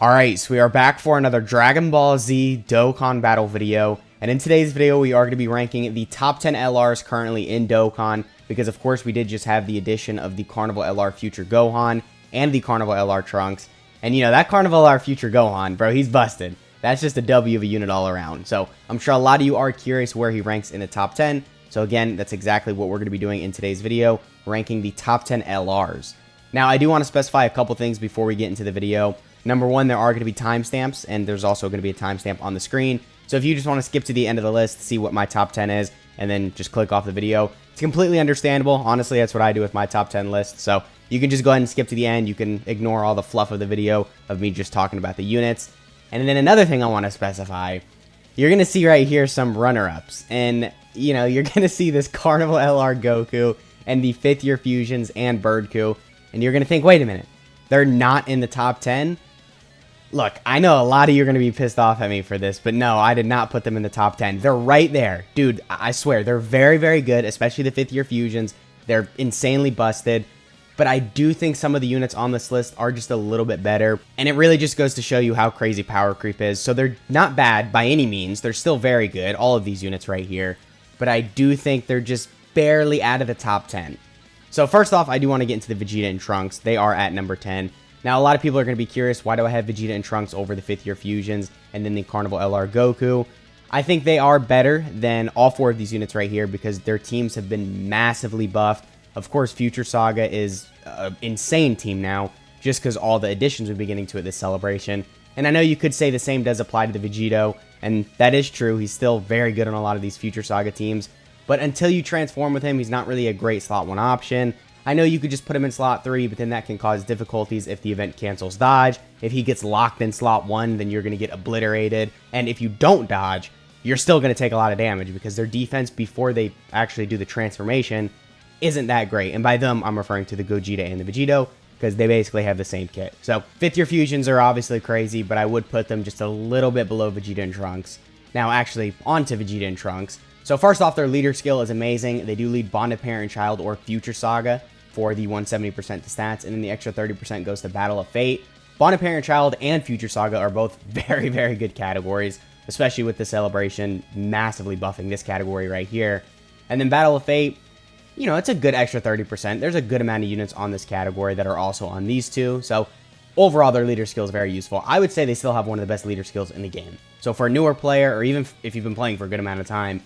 Alright, so we are back for another Dragon Ball Z Dokkan battle video, and in today's video we are going to be ranking the top 10 LRs currently in Dokkan, because of course we did just have the addition of the Carnival LR Future Gohan and the Carnival LR Trunks, and you know, that Carnival LR Future Gohan, bro, he's busted. That's just a W of a unit all around, so I'm sure a lot of you are curious where he ranks in the top 10, so again, that's exactly what we're going to be doing in today's video, ranking the top 10 LRs. Now, I do want to specify a couple things before we get into the video. Number one, there are going to be timestamps, and there's also going to be a timestamp on the screen. So if you just want to skip to the end of the list, see what my top 10 is, and then just click off the video, it's completely understandable. Honestly, that's what I do with my top 10 list. So you can just go ahead and skip to the end. You can ignore all the fluff of the video of me just talking about the units. And then another thing I want to specify, you're going to see right here some runner-ups. And, you know, you're going to see this Carnival LR Goku and the 5th year fusions and Birdku. And you're going to think, wait a minute, they're not in the top 10? Look, I know a lot of you are going to be pissed off at me for this, but no, I did not put them in the top 10. They're right there. Dude, I swear, they're very, very good, especially the 5th year fusions. They're insanely busted, but I do think some of the units on this list are just a little bit better, and it really just goes to show you how crazy power creep is. So they're not bad by any means. They're still very good, all of these units right here, but I do think they're just barely out of the top 10. So first off, I do want to get into the Vegeta and Trunks. They are at number 10. Now, a lot of people are going to be curious, why do I have Vegeta and Trunks over the 5th year fusions and then the Carnival LR Goku? I think they are better than all 4 of these units right here because their teams have been massively buffed. Of course, Future Saga is an insane team now, just because all the additions we've been getting to at this celebration. And I know you could say the same does apply to the Vegito, and that is true. He's still very good on a lot of these Future Saga teams. But until you transform with him, he's not really a great slot 1 option. I know you could just put him in slot 3, but then that can cause difficulties if the event cancels dodge. If he gets locked in slot 1, then you're going to get obliterated. And if you don't dodge, you're still going to take a lot of damage because their defense before they actually do the transformation isn't that great. And by them, I'm referring to the Gogeta and the Vegito because they basically have the same kit. So 5th year fusions are obviously crazy, but I would put them just a little bit below Vegeta and Trunks. Now, actually, onto Vegeta and Trunks. So first off, their leader skill is amazing. They do lead Bonded Parent Child or Future Saga for the 170% to stats, and then the extra 30% goes to Battle of Fate. Bonded Parent Child and Future Saga are both very, very good categories, especially with the celebration massively buffing this category right here. And then Battle of Fate, you know, it's a good extra 30%. There's a good amount of units on this category that are also on these two, so overall their leader skill is very useful. I would say they still have one of the best leader skills in the game. So for a newer player, or even if you've been playing for a good amount of time,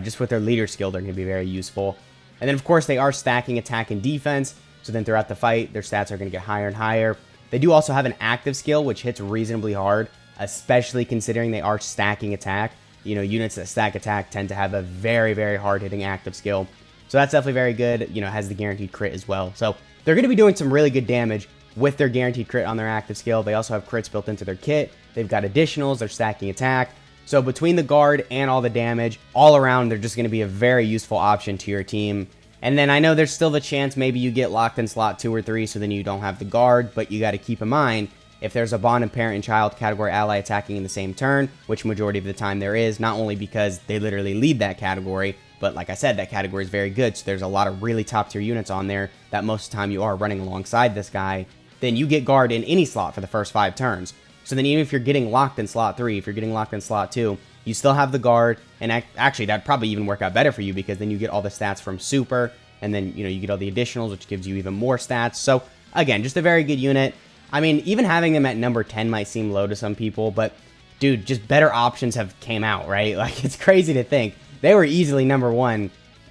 just with their leader skill, they're going to be very useful. And then, of course, they are stacking attack and defense, so then throughout the fight, their stats are going to get higher and higher. They do also have an active skill, which hits reasonably hard, especially considering they are stacking attack. You know, units that stack attack tend to have a very, very hard-hitting active skill. So that's definitely very good. You know, has the guaranteed crit as well. So they're going to be doing some really good damage with their guaranteed crit on their active skill. They also have crits built into their kit. They've got additionals. They're stacking attack. So between the guard and all the damage, all around, they're just going to be a very useful option to your team. And then I know there's still the chance maybe you get locked in slot 2 or 3, so then you don't have the guard, but you got to keep in mind, if there's a Bonded Parent and Child category ally attacking in the same turn, which majority of the time there is, not only because they literally lead that category, but like I said, that category is very good, so there's a lot of really top tier units on there that most of the time you are running alongside this guy, then you get guard in any slot for the first 5 turns. So then even if you're getting locked in slot 3, if you're getting locked in slot 2, you still have the guard, and actually that'd probably even work out better for you because then you get all the stats from Super, and then, you know, you get all the additionals, which gives you even more stats. So again, just a very good unit. I mean, even having them at number 10 might seem low to some people, but dude, just better options have came out, right? Like, it's crazy to think. They were easily number 1,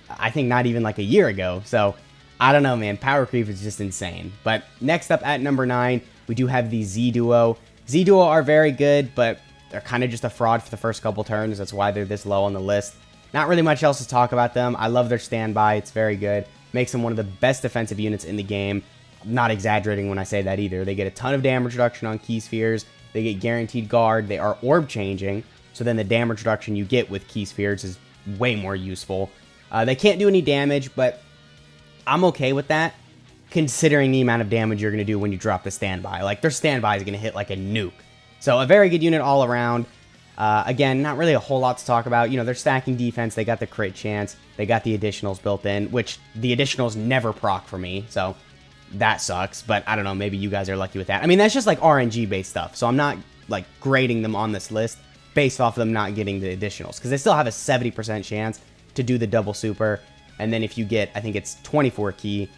I think not even like a year ago. So I don't know, man. Power creep is just insane. But next up at number 9, we do have the Z Duo. Z Duo are very good, but they're kind of just a fraud for the first couple turns. That's why they're this low on the list. Not really much else to talk about them. I love their standby. It's very good. Makes them one of the best defensive units in the game. I'm not exaggerating when I say that either. They get a ton of damage reduction on key spheres. They get guaranteed guard. They are orb changing, so then the damage reduction you get with key spheres is way more useful. They can't do any damage, but I'm okay with that, considering the amount of damage you're going to do when you drop the standby. Like, their standby is going to hit like a nuke. So a very good unit all around. Again, not really a whole lot to talk about. You know, they're stacking defense. They got the crit chance. They got the additionals built in, which the additionals never proc for me. So that sucks, but I don't know, maybe you guys are lucky with that. I mean, that's just like RNG based stuff, so I'm not like grading them on this list based off of them not getting the additionals, because they still have a 70% chance to do the double super. And then if you get, I think it's 24 key,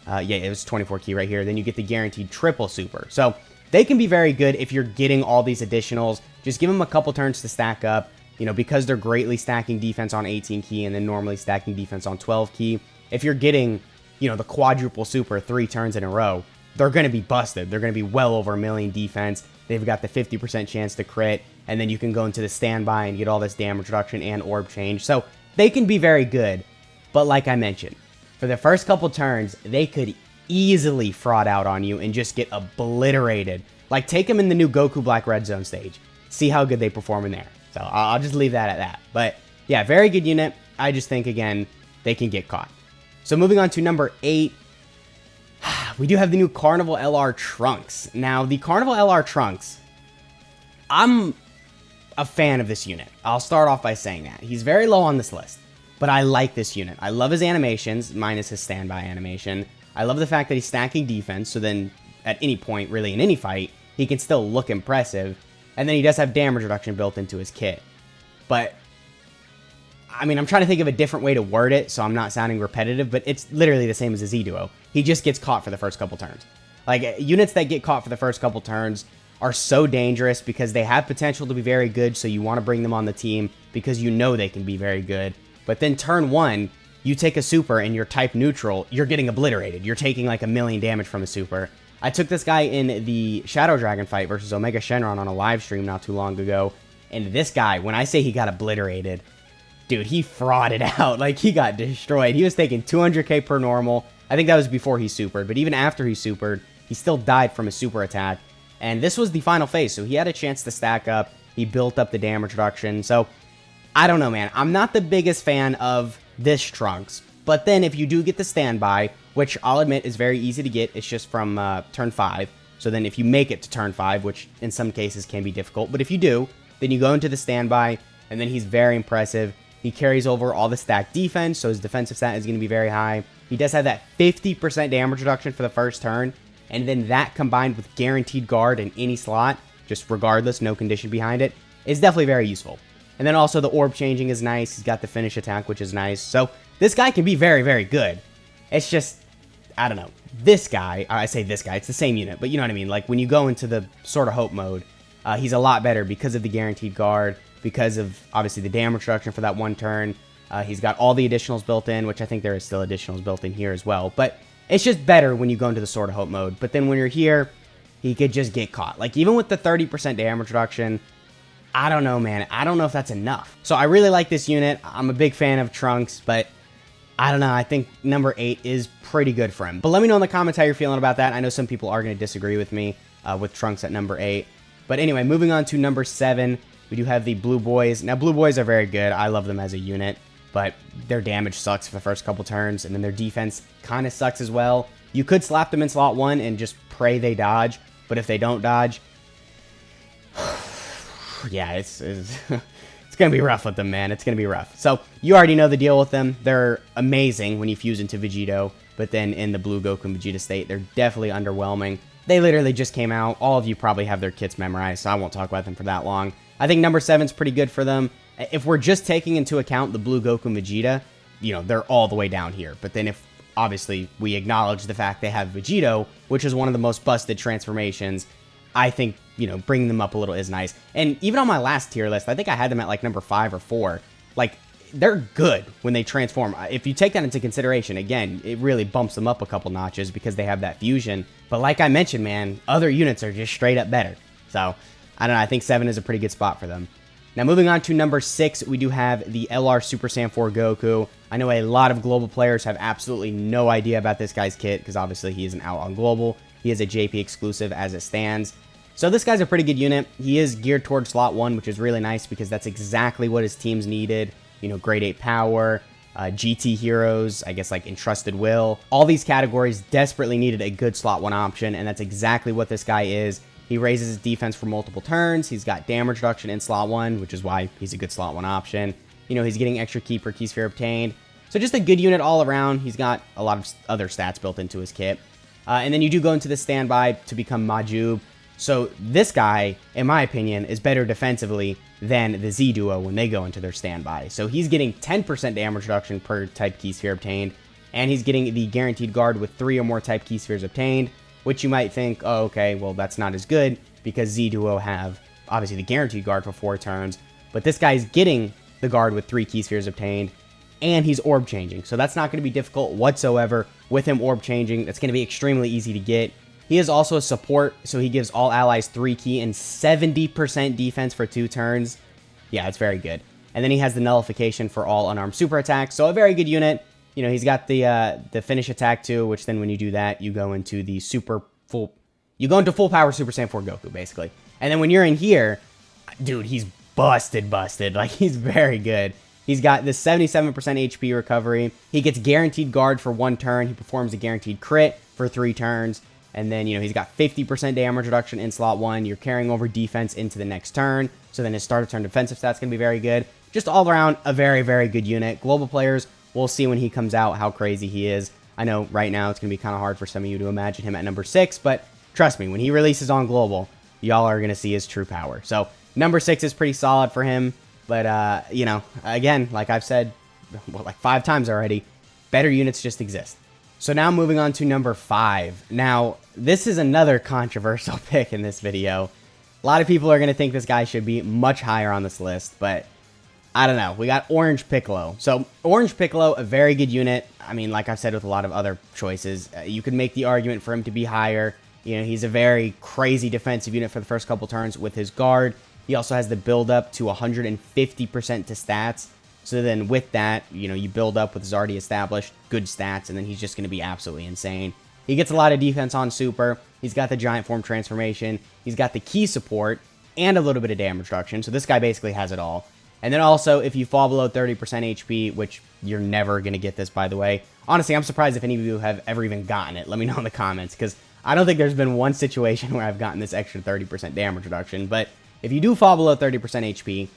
yeah, it was 24 key right here, then you get the guaranteed triple super. So they can be very good if you're getting all these additionals. Just give them a couple turns to stack up, you know, because they're greatly stacking defense on 18 key and then normally stacking defense on 12 key. If you're getting, you know, the quadruple super 3 turns in a row, they're going to be busted. They're going to be well over 1 million defense. They've got the 50% chance to crit, and then you can go into the standby and get all this damage reduction and orb change. So they can be very good, but like I mentioned, for the first couple turns, they could easily fraud out on you and just get obliterated. Like, take them in the new Goku Black Red Zone stage. See how good they perform in there. So I'll just leave that at that. But yeah, very good unit. I just think, again, they can get caught. So moving on to number 8, we do have the new Carnival LR Trunks. Now, the Carnival LR Trunks, I'm a fan of this unit. I'll start off by saying that. He's very low on this list, but I like this unit. I love his animations, minus his standby animation. I love the fact that he's stacking defense, so then at any point, really in any fight, he can still look impressive. And then he does have damage reduction built into his kit. But, I mean, I'm trying to think of a different way to word it so I'm not sounding repetitive, but it's literally the same as a Z-Duo. He just gets caught for the first couple turns. Like, units that get caught for the first couple turns are so dangerous because they have potential to be very good, so you want to bring them on the team because you know they can be very good. But then turn 1, you take a super and you're type neutral, you're getting obliterated. You're taking like 1 million damage from a super. I took this guy in the Shadow Dragon fight versus Omega Shenron on a live stream not too long ago, and this guy, when I say he got obliterated, dude, he frauded out. Like, he got destroyed. He was taking 200k per normal. I think that was before he supered, but even after he supered, he still died from a super attack. And this was the final phase, so he had a chance to stack up. He built up the damage reduction. So, I don't know, man. I'm not the biggest fan of this Trunks. But then if you do get the standby, which I'll admit is very easy to get, it's just from turn 5. So then if you make it to turn 5, which in some cases can be difficult, but if you do, then you go into the standby, and then he's very impressive. He carries over all the stacked defense, so his defensive stat is going to be very high. He does have that 50% damage reduction for the first turn, and then that combined with guaranteed guard in any slot, just regardless, no condition behind it, is definitely very useful. And then also the orb changing is nice. He's got the finish attack, which is nice. So this guy can be very, very good. It's just, I don't know. This guy, I say this guy, it's the same unit, but you know what I mean? Like, when you go into the Sword of Hope mode, he's a lot better because of the guaranteed guard, because of, obviously, the damage reduction for that one turn. He's got all the additionals built in, which I think there is still additionals built in here as well. But it's just better when you go into the Sword of Hope mode. But then when you're here, he could just get caught. Like, even with the 30% damage reduction, I don't know, man. I don't know if that's enough. So I really like this unit. I'm a big fan of Trunks, but I don't know. I think number 8 is pretty good for him. But let me know in the comments how you're feeling about that. I know some people are going to disagree with me with Trunks at number 8. But anyway, moving on to number 7, we do have the Blue Boys. Now, Blue Boys are very good. I love them as a unit, but their damage sucks for the first couple turns, and then their defense kind of sucks as well. You could slap them in slot 1 and just pray they dodge, but if they don't dodge, yeah, it's going to be rough with them, man. It's going to be rough. So, you already know the deal with them. They're amazing when you fuse into Vegito, but then in the Blue Goku and Vegeta state, they're definitely underwhelming. They literally just came out. All of you probably have their kits memorized, so I won't talk about them for that long. I think number 7's pretty good for them. If we're just taking into account the Blue Goku and Vegeta, you know, they're all the way down here. But then if, obviously, we acknowledge the fact they have Vegito, which is one of the most busted transformations, I think, you know, bringing them up a little is nice. And even on my last tier list, I think I had them at like number 5 or 4. Like, they're good when they transform. If you take that into consideration, again, it really bumps them up a couple notches because they have that fusion. But like I mentioned, man, other units are just straight up better. So, I don't know. I think 7 is a pretty good spot for them. Now, moving on to number 6, we do have the LR Super Saiyan 4 Goku. I know a lot of global players have absolutely no idea about this guy's kit because obviously he isn't out on global. He is a JP exclusive as it stands. So this guy's a pretty good unit. He is geared towards slot 1, which is really nice because that's exactly what his teams needed. You know, grade 8 power, GT heroes, I guess like entrusted will. All these categories desperately needed a good slot 1 option, and that's exactly what this guy is. He raises his defense for multiple turns. He's got damage reduction in slot 1, which is why he's a good slot 1 option. You know, he's getting extra key per key sphere obtained. So just a good unit all around. He's got a lot of other stats built into his kit. And then you do go into the standby to become Majub. So this guy, in my opinion, is better defensively than the Z Duo when they go into their standby. So he's getting 10% damage reduction per type key sphere obtained, and he's getting the guaranteed guard with 3 or more type key spheres obtained, which you might think, oh, okay, well, that's not as good because Z Duo have, obviously, the guaranteed guard for 4 turns, but this guy's getting the guard with 3 key spheres obtained, and he's orb changing. So that's not going to be difficult whatsoever with him orb changing. That's going to be extremely easy to get. He is also a support, so he gives all allies 3 key and 70% defense for 2 turns. Yeah, it's very good. And then he has the nullification for all unarmed super attacks, so a very good unit. You know, he's got the finish attack too, which then when you do that, you go into the full power Super Saiyan 4 Goku, basically. And then when you're in here, dude, he's busted. Like, he's very good. He's got this 77% HP recovery. He gets guaranteed guard for 1 turn. He performs a guaranteed crit for 3 turns. And then, you know, he's got 50% damage reduction in slot 1. You're carrying over defense into the next turn. So then his start of turn defensive stats going to be very good. Just all around a very, very good unit. Global players, we'll see when he comes out how crazy he is. I know right now it's going to be kind of hard for some of you to imagine him at number 6. But trust me, when he releases on global, y'all are going to see his true power. So number 6 is pretty solid for him. But, you know, again, like I've said, well, like 5 times already, better units just exist. So now moving on to number 5. Now, this is another controversial pick in this video. A lot of people are going to think this guy should be much higher on this list, but I don't know. We got Orange Piccolo. So Orange Piccolo, a very good unit. I mean, like I've said with a lot of other choices, you could make the argument for him to be higher. You know, he's a very crazy defensive unit for the first couple turns with his guard. He also has the build up to 150% to stats. So then with that, you know, you build up with his already established good stats, and then he's just going to be absolutely insane. He gets a lot of defense on super. He's got the giant form transformation. He's got the key support and a little bit of damage reduction. So this guy basically has it all. And then also, if you fall below 30% HP, which you're never going to get this, by the way. Honestly, I'm surprised if any of you have ever even gotten it. Let me know in the comments, because I don't think there's been one situation where I've gotten this extra 30% damage reduction. But if you do fall below 30% HP,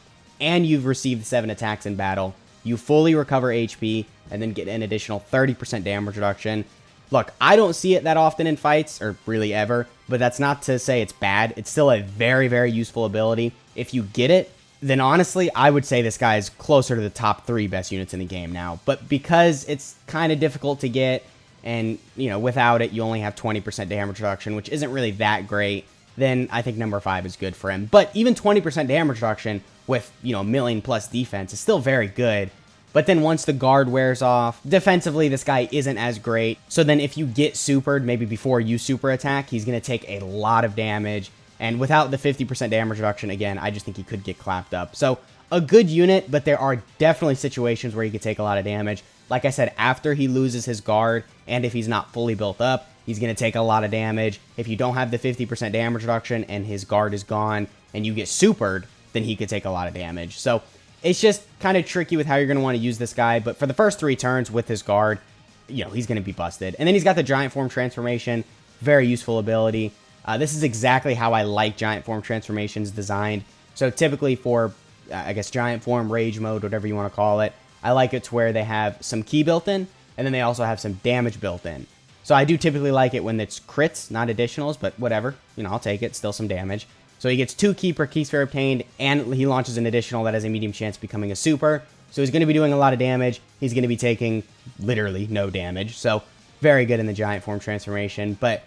and you've received 7 attacks in battle, you fully recover HP, and then get an additional 30% damage reduction. Look, I don't see it that often in fights, or really ever, but that's not to say it's bad. It's still a very, very useful ability. If you get it, then honestly, I would say this guy is closer to the top 3 best units in the game now. But because it's kind of difficult to get, and, you know, without it, you only have 20% damage reduction, which isn't really that great, then I think number 5 is good for him. But even 20% damage reduction with, you know, 1,000,000+ defense is still very good. But then once the guard wears off, defensively, this guy isn't as great. So then if you get supered, maybe before you super attack, he's going to take a lot of damage. And without the 50% damage reduction, again, I just think he could get clapped up. So a good unit, but there are definitely situations where he could take a lot of damage. Like I said, after he loses his guard, and if he's not fully built up, he's going to take a lot of damage. If you don't have the 50% damage reduction and his guard is gone and you get supered, then he could take a lot of damage. So it's just kind of tricky with how you're going to want to use this guy. But for the first 3 turns with his guard, you know, he's going to be busted. And then he's got the giant form transformation. Very useful ability. This is exactly how I like giant form transformations designed. So typically for, I guess, giant form, rage mode, whatever you want to call it, I like it to where they have some ki built in, and then they also have some damage built in. So I do typically like it when it's crits, not additionals, but whatever. You know, I'll take it. Still some damage. So he gets 2 ki per key sphere obtained, and he launches an additional that has a medium chance of becoming a super. So he's going to be doing a lot of damage. He's going to be taking literally no damage. So very good in the giant form transformation. But,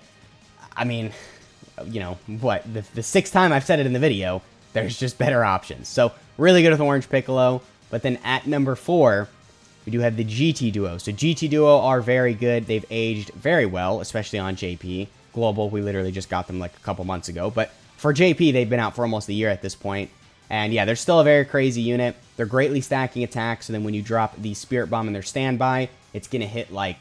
I mean, you know, what? The 6th time I've said it in the video, there's just better options. So really good with Orange Piccolo. But then at number 4, we do have the GT Duo. So GT Duo are very good. They've aged very well, especially on JP. Global, we literally just got them like a couple months ago. But for JP, they've been out for almost a year at this point. And yeah, they're still a very crazy unit. They're greatly stacking attacks. So then when you drop the Spirit Bomb in their standby, it's going to hit like,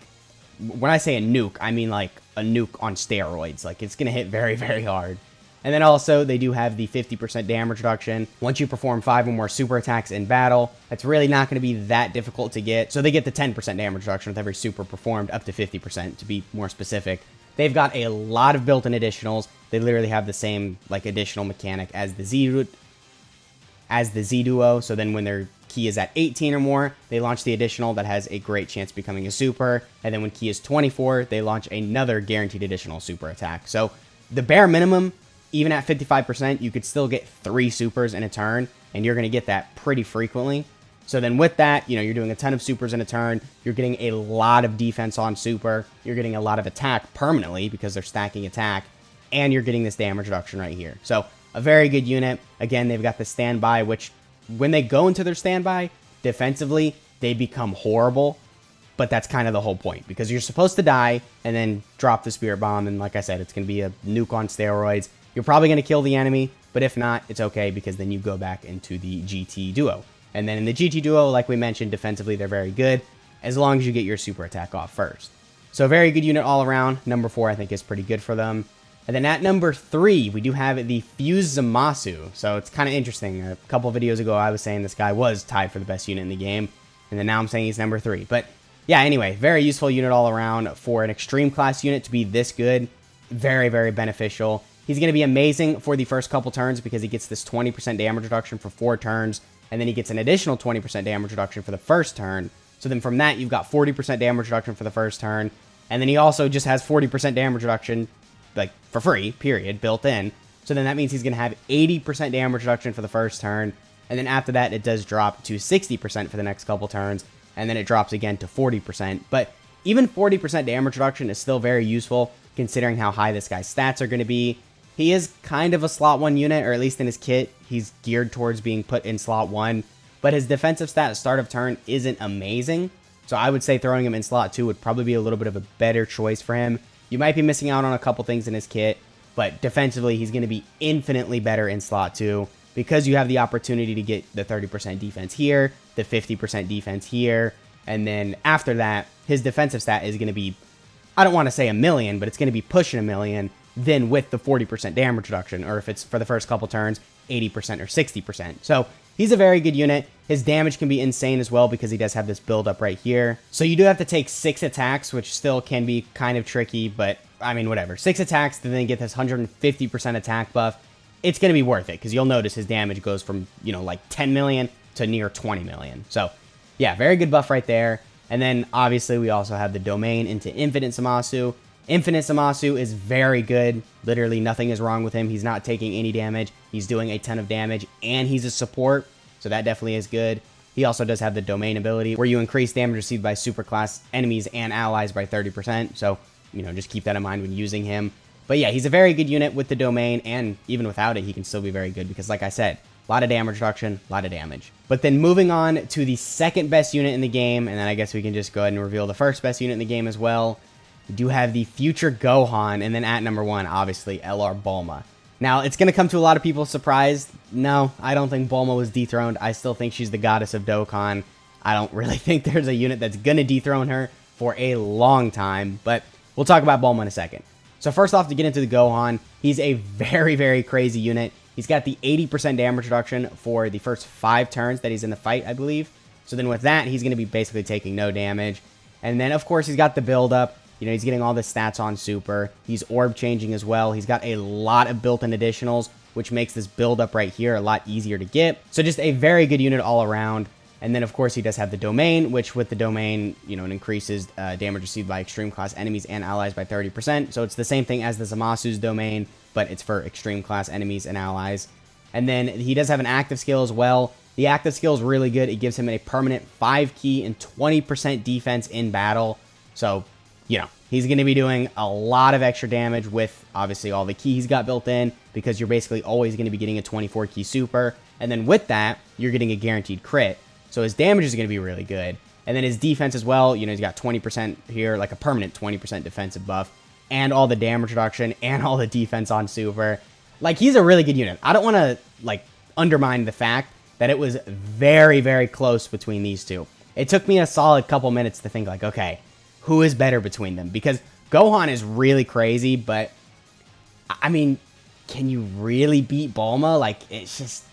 when I say a nuke, I mean like a nuke on steroids. Like it's going to hit very, very hard. And then also, they do have the 50% damage reduction. Once you perform 5 or more super attacks in battle, it's really not going to be that difficult to get. So they get the 10% damage reduction with every super performed, up to 50% to be more specific. They've got a lot of built-in additionals. They literally have the same like additional mechanic as the Z Duo. So then when they're Ki is at 18 or more, they launch the additional that has a great chance of becoming a super. And then when Ki is 24, they launch another guaranteed additional super attack. So the bare minimum, even at 55%, you could still get 3 supers in a turn, and you're going to get that pretty frequently. So then with that, you know, you're doing a ton of supers in a turn. You're getting a lot of defense on super. You're getting a lot of attack permanently because they're stacking attack. And you're getting this damage reduction right here. So a very good unit. Again, they've got the standby, which when they go into their standby, defensively, they become horrible. But that's kind of the whole point, because you're supposed to die and then drop the Spirit Bomb. And like I said, it's going to be a nuke on steroids. You're probably going to kill the enemy, but if not, it's okay, because then you go back into the GT Duo. And then in the GT Duo, like we mentioned, defensively, they're very good, as long as you get your super attack off first. So a very good unit all around. Number 4, I think, is pretty good for them. And then at number 3, we do have the Fused Zamasu. So it's kind of interesting. A couple videos ago, I was saying this guy was tied for the best unit in the game, and then now I'm saying he's number 3. But yeah, anyway, very useful unit all around. For an extreme class unit to be this good, very, very beneficial. He's going to be amazing for the first couple turns because he gets this 20% damage reduction for 4 turns, and then he gets an additional 20% damage reduction for the first turn. So then from that, you've got 40% damage reduction for the first turn, and then he also just has 40% damage reduction, like, for free, period, built in. So then that means he's going to have 80% damage reduction for the first turn, and then after that, it does drop to 60% for the next couple turns, and then it drops again to 40%. But even 40% damage reduction is still very useful, considering how high this guy's stats are going to be. He is kind of a slot 1 unit, or at least in his kit, he's geared towards being put in slot 1, but his defensive stat at start of turn isn't amazing, so I would say throwing him in slot 2 would probably be a little bit of a better choice for him. You might be missing out on a couple things in his kit, but defensively, he's going to be infinitely better in slot 2, because you have the opportunity to get the 30% defense here, the 50% defense here, and then after that, his defensive stat is going to be, I don't want to say 1,000,000, but it's going to be pushing 1,000,000, then with the 40% damage reduction, or if it's for the first couple turns, 80% or 60%. So he's a very good unit. His damage can be insane as well, because he does have this build up right here. So you do have to take 6 attacks, which still can be kind of tricky, but I mean, whatever. 6 attacks to then get this 150% attack buff. It's going to be worth it, because you'll notice his damage goes from, you know, like 10 million to near 20 million. So yeah, very good buff right there. And then obviously we also have the domain into Infinite Zamasu. Infinite Zamasu is very good. Literally nothing is wrong with him. He's not taking any damage. He's doing a ton of damage, and he's a support, so that definitely is good. He also does have the domain ability, where you increase damage received by superclass enemies and allies by 30%. So, you know, just keep that in mind when using him. But yeah, he's a very good unit with the domain, and even without it, he can still be very good, because like I said, a lot of damage reduction, a lot of damage. But then moving on to the second best unit in the game, and then I guess we can just go ahead and reveal the first best unit in the game as well. We do have the future Gohan, and then at number 1, obviously, LR Bulma. Now, it's going to come to a lot of people's surprise. No, I don't think Bulma was dethroned. I still think she's the goddess of Dokkan. I don't really think there's a unit that's going to dethrone her for a long time, but we'll talk about Bulma in a second. So first off, to get into the Gohan, he's a very, very crazy unit. He's got the 80% damage reduction for the first 5 turns that he's in the fight, I believe. So then with that, he's going to be basically taking no damage. And then, of course, he's got the build-up. You know, he's getting all the stats on super. He's orb changing as well. He's got a lot of built-in additionals, which makes this build-up right here a lot easier to get. So just a very good unit all around. And then, of course, he does have the domain, which with the domain, you know, it increases damage received by extreme class enemies and allies by 30%. So it's the same thing as the Zamasu's domain, but it's for extreme class enemies and allies. And then he does have an active skill as well. The active skill is really good. It gives him a permanent 5 ki and 20% defense in battle. So, you know, he's going to be doing a lot of extra damage with, obviously, all the ki he's got built in, because you're basically always going to be getting a 24 ki super. And then with that, you're getting a guaranteed crit. So his damage is going to be really good. And then his defense as well, you know, he's got 20% here, like a permanent 20% defensive buff, and all the damage reduction, and all the defense on super. Like, he's a really good unit. I don't want to, like, undermine the fact that it was very, very close between these two. It took me a solid couple minutes to think, like, okay, who is better between them? Because Gohan is really crazy, but, I mean, can you really beat Bulma? Like, it's just,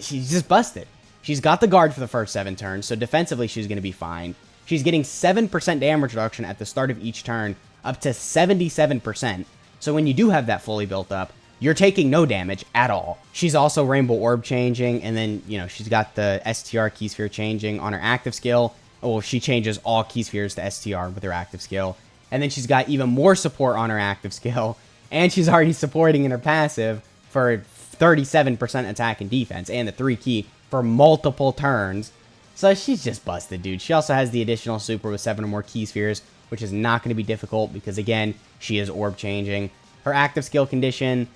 she's just busted. She's got the guard for the first 7 turns, so defensively she's going to be fine. She's getting 7% damage reduction at the start of each turn, up to 77%. So when you do have that fully built up, you're taking no damage at all. She's also Rainbow Orb changing, and then, you know, she's got the STR Key Sphere changing on her active skill. Well, she changes all Key Spheres to STR with her active skill. And then she's got even more support on her active skill, and she's already supporting in her passive for 37% attack and defense, and the 3 key for multiple turns. So she's just busted, dude. She also has the additional super with 7 or more Key Spheres, which is not going to be difficult because, again, she is orb changing. Her active skill condition,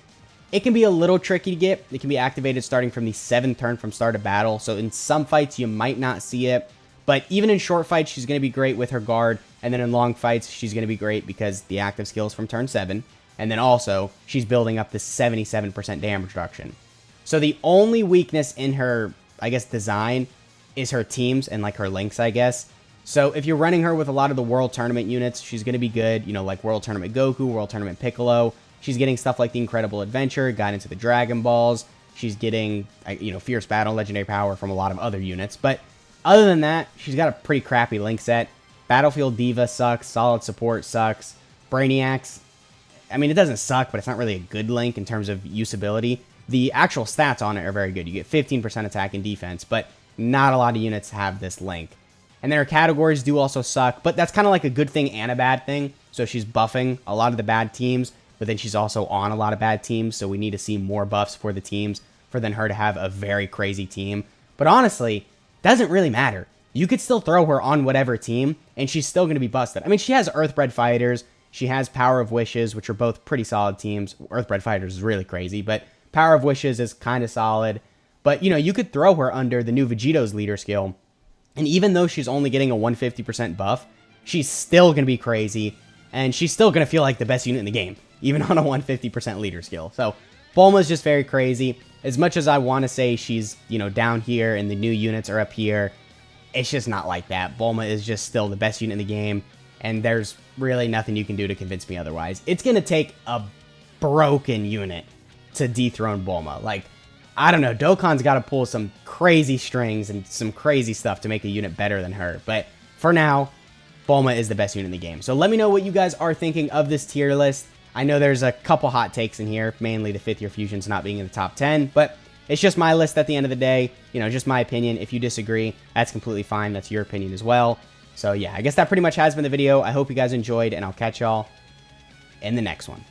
it can be a little tricky to get. It can be activated starting from the 7th turn from start of battle, so in some fights you might not see it. But even in short fights, she's going to be great with her guard, and then in long fights, she's going to be great because the active skill is from turn 7, and then also, she's building up this 77% damage reduction. So the only weakness in her, I guess, design is her teams and, like, her links, I guess. So if you're running her with a lot of the World Tournament units, she's going to be good, you know, like World Tournament Goku, World Tournament Piccolo. She's getting stuff like the Incredible Adventure, Guidance of the Dragon Balls. She's getting, you know, Fierce Battle, Legendary Power from a lot of other units. But other than that, she's got a pretty crappy link set. Battlefield Diva sucks. Solid Support sucks. Brainiacs, I mean, it doesn't suck, but it's not really a good link in terms of usability. The actual stats on it are very good. You get 15% attack and defense, but not a lot of units have this link. And then her categories do also suck, but that's kind of like a good thing and a bad thing. So she's buffing a lot of the bad teams, but then she's also on a lot of bad teams, so we need to see more buffs for the teams for then her to have a very crazy team. But honestly, doesn't really matter. You could still throw her on whatever team, and she's still going to be busted. I mean, she has Earthbred Fighters. She has Power of Wishes, which are both pretty solid teams. Earthbred Fighters is really crazy, but Power of Wishes is kind of solid. But, you know, you could throw her under the new Vegito's leader skill, and even though she's only getting a 150% buff, she's still going to be crazy, and she's still going to feel like the best unit in the game, even on a 150% leader skill. So, Bulma's just very crazy. As much as I want to say she's, you know, down here and the new units are up here, it's just not like that. Bulma is just still the best unit in the game, and there's really nothing you can do to convince me otherwise. It's going to take a broken unit to dethrone Bulma. Like, I don't know, Dokkan's got to pull some crazy strings and some crazy stuff to make a unit better than her. But for now, Bulma is the best unit in the game. So let me know what you guys are thinking of this tier list. I know there's a couple hot takes in here, mainly the 5th year fusions not being in the top 10, but it's just my list at the end of the day. You know, just my opinion. If you disagree, that's completely fine. That's your opinion as well. So yeah, I guess that pretty much has been the video. I hope you guys enjoyed, and I'll catch y'all in the next one.